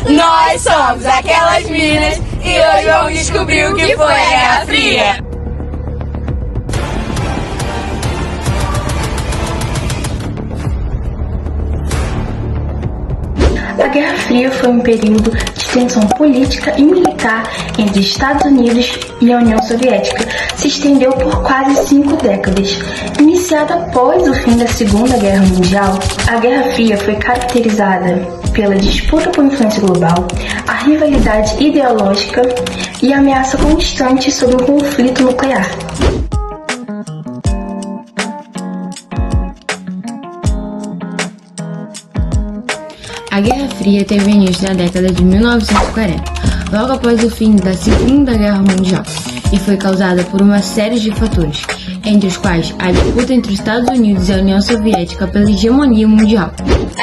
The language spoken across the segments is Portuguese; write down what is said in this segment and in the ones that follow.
Nós somos aquelas minas e hoje vamos descobrir o que foi a Guerra Fria. A Guerra Fria foi um período de tensão política e militar entre Estados Unidos e a União Soviética. Se estendeu por quase 5 décadas. Iniciada após o fim da Segunda Guerra Mundial, a Guerra Fria foi caracterizada pela disputa por influência global, a rivalidade ideológica e a ameaça constante sobre o conflito nuclear. A Guerra Fria teve início na década de 1940, logo após o fim da Segunda Guerra Mundial, e foi causada por uma série de fatores, entre os quais a disputa entre os Estados Unidos e a União Soviética pela hegemonia mundial.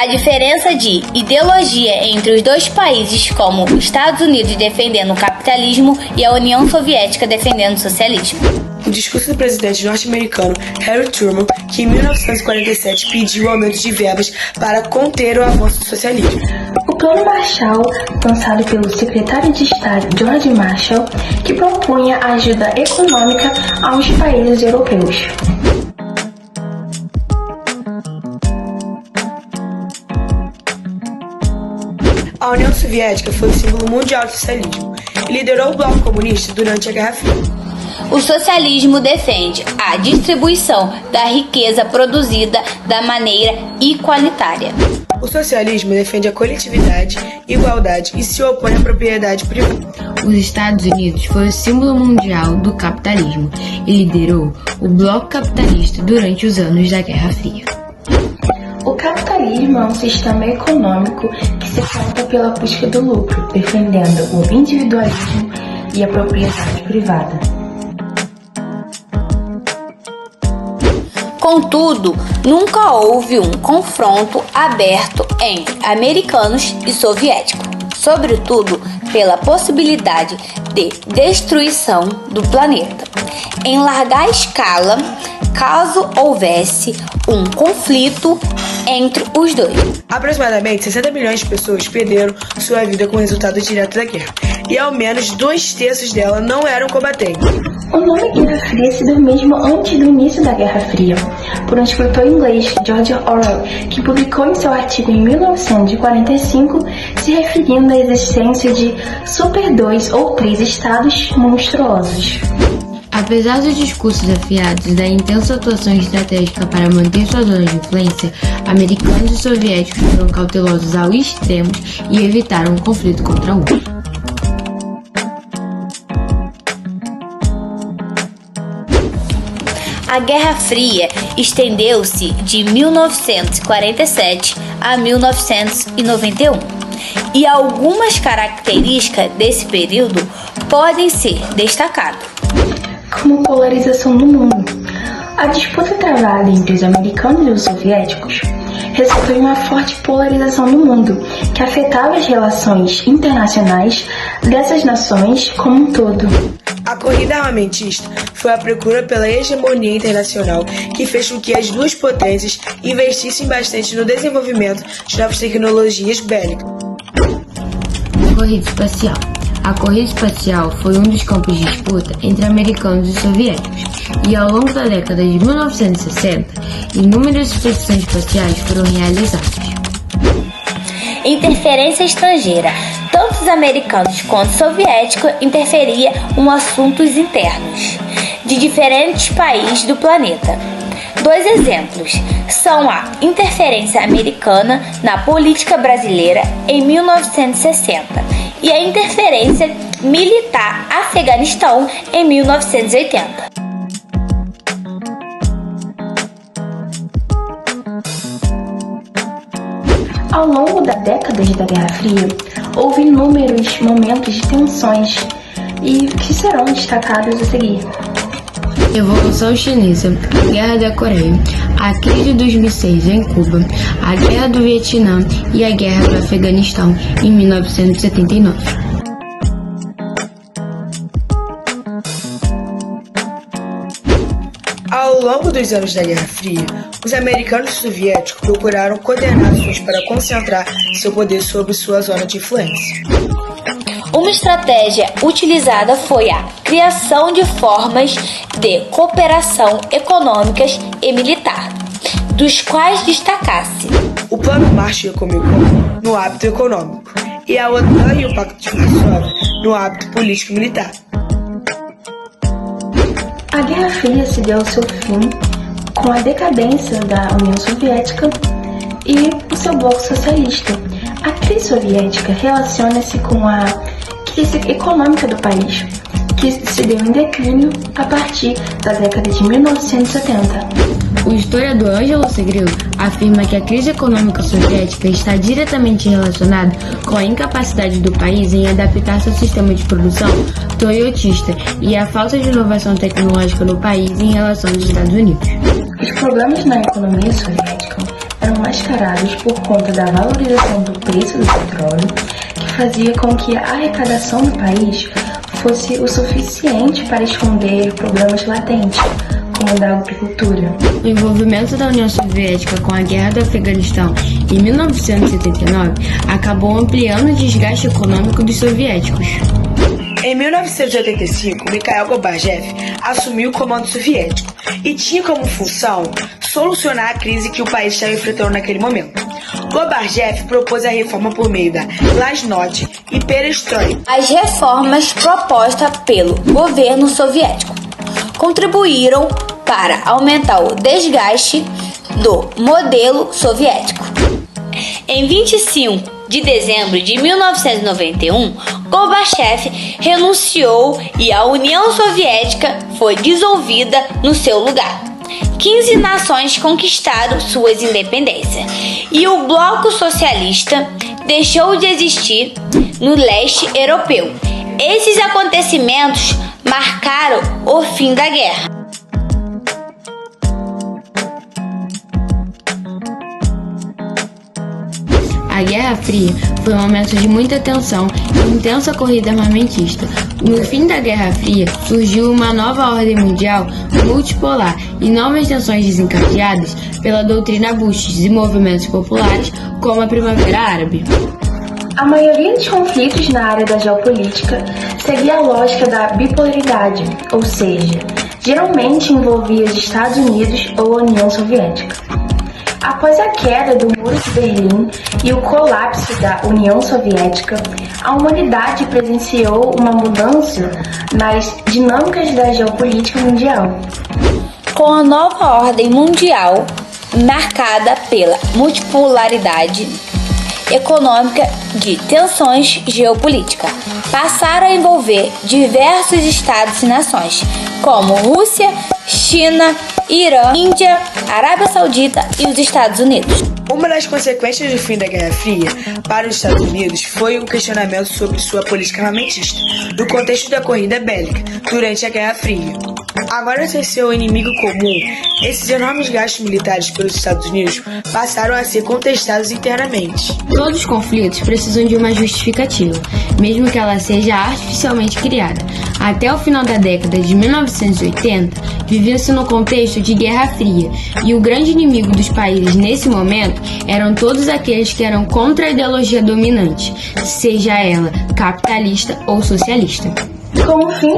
A diferença de ideologia entre os dois países, como os Estados Unidos defendendo o capitalismo e a União Soviética defendendo o socialismo. O discurso do presidente norte-americano Harry Truman, que em 1947 pediu aumento de verbas para conter o avanço do socialismo. O Plano Marshall, lançado pelo secretário de Estado George Marshall, que propunha ajuda econômica aos países europeus. A União Soviética foi o símbolo mundial do socialismo e liderou o bloco comunista durante a Guerra Fria. O socialismo defende a distribuição da riqueza produzida da maneira igualitária. O socialismo defende a coletividade, igualdade e se opõe à propriedade privada. Os Estados Unidos foi o símbolo mundial do capitalismo e liderou o bloco capitalista durante os anos da Guerra Fria. O capitalismo é um sistema econômico que se pauta pela busca do lucro, defendendo o individualismo e a propriedade privada. Contudo, nunca houve um confronto aberto entre americanos e soviéticos, sobretudo pela possibilidade de destruição do planeta em larga escala, caso houvesse um conflito entre os dois. Aproximadamente 60 milhões de pessoas perderam sua vida como resultado direto da guerra, e ao menos 2/3 dela não eram combatentes. O nome Guerra Fria se deu mesmo antes do início da Guerra Fria, por um escritor inglês, George Orwell, que publicou em seu artigo em 1945, se referindo à existência de Super 2 ou 3 estados monstruosos. Apesar dos discursos afiados e da intensa atuação estratégica para manter sua zona de influência, americanos e soviéticos foram cautelosos ao extremo e evitaram um conflito contra um. A Guerra Fria estendeu-se de 1947 a 1991, e algumas características desse período podem ser destacadas. Como polarização no mundo. A disputa travada entre os americanos e os soviéticos resultou em uma forte polarização no mundo, que afetava as relações internacionais dessas nações como um todo. A corrida armamentista foi a procura pela hegemonia internacional, que fez com que as duas potências investissem bastante no desenvolvimento de novas tecnologias bélicas. Corrida espacial. A corrida espacial foi um dos campos de disputa entre americanos e soviéticos, e ao longo da década de 1960, inúmeras expedições espaciais foram realizadas. Interferência estrangeira. Tanto os americanos quanto os soviéticos interferiam em assuntos internos de diferentes países do planeta. 2 exemplos são a interferência americana na política brasileira em 1960 e a interferência militar Afeganistão em 1980. Ao longo das décadas da Guerra Fria, houve inúmeros momentos de tensões e que serão destacados a seguir. Revolução Chinesa, a Guerra da Coreia, a crise dos mísseis em Cuba, a Guerra do Vietnã e a Guerra do Afeganistão em 1979. Ao longo dos anos da Guerra Fria, os americanos e soviéticos procuraram coordenar ações para concentrar seu poder sobre sua zona de influência. Uma estratégia utilizada foi a criação de formas de cooperação econômicas e militar, dos quais destacasse O Plano Marshall-McLuhan no âmbito econômico e a OTAN e o Pacto de Varsóvia no âmbito político-militar. A Guerra Fria se deu ao seu fim com a decadência da União Soviética e o seu bloco socialista. A crise soviética relaciona-se com a crise econômica do país, que se deu em declínio a partir da década de 1970. O historiador Ângelo Segrilo afirma que a crise econômica soviética está diretamente relacionada com a incapacidade do país em adaptar seu sistema de produção toyotista e a falta de inovação tecnológica no país em relação aos Estados Unidos. Os problemas na economia soviética eram mascarados por conta da valorização do preço do petróleo, que fazia com que a arrecadação do país fosse o suficiente para esconder problemas latentes, como o da agricultura. O envolvimento da União Soviética com a Guerra do Afeganistão em 1979 acabou ampliando o desgaste econômico dos soviéticos. Em 1985, Mikhail Gorbachev assumiu o comando soviético e tinha como função solucionar a crise que o país estava enfrentando naquele momento. Gorbachev propôs a reforma por meio da Glasnost e Perestroika. as reformas propostas pelo governo soviético contribuíram para aumentar o desgaste do modelo soviético. Em 25 de dezembro de 1991, Gorbachev renunciou e a União Soviética foi dissolvida no seu lugar. 15 nações conquistaram suas independências e o bloco socialista deixou de existir no leste europeu. Esses acontecimentos marcaram o fim da guerra. A Guerra Fria foi um momento de muita tensão e intensa corrida armamentista. No fim da Guerra Fria, surgiu uma nova ordem mundial multipolar e novas tensões desencadeadas pela doutrina Bush e movimentos populares como a Primavera Árabe. A maioria dos conflitos na área da geopolítica seguia a lógica da bipolaridade, ou seja, geralmente envolvia os Estados Unidos ou a União Soviética. Após a queda do Muro de Berlim e o colapso da União Soviética, a humanidade presenciou uma mudança nas dinâmicas da geopolítica mundial. Com a nova ordem mundial marcada pela multipolaridade econômica de tensões geopolíticas, passaram a envolver diversos estados e nações, como Rússia, China, Irã, Índia, Arábia Saudita e os Estados Unidos. Uma das consequências do fim da Guerra Fria para os Estados Unidos foi o questionamento sobre sua política armamentista, no contexto da corrida bélica durante a Guerra Fria. Agora, sem seu inimigo comum, esses enormes gastos militares pelos Estados Unidos passaram a ser contestados internamente. Todos os conflitos precisam de uma justificativa, mesmo que ela seja artificialmente criada. Até o final da década de 1980, vivia-se no contexto de Guerra Fria, e o grande inimigo dos países nesse momento eram todos aqueles que eram contra a ideologia dominante, seja ela capitalista ou socialista. Com o fim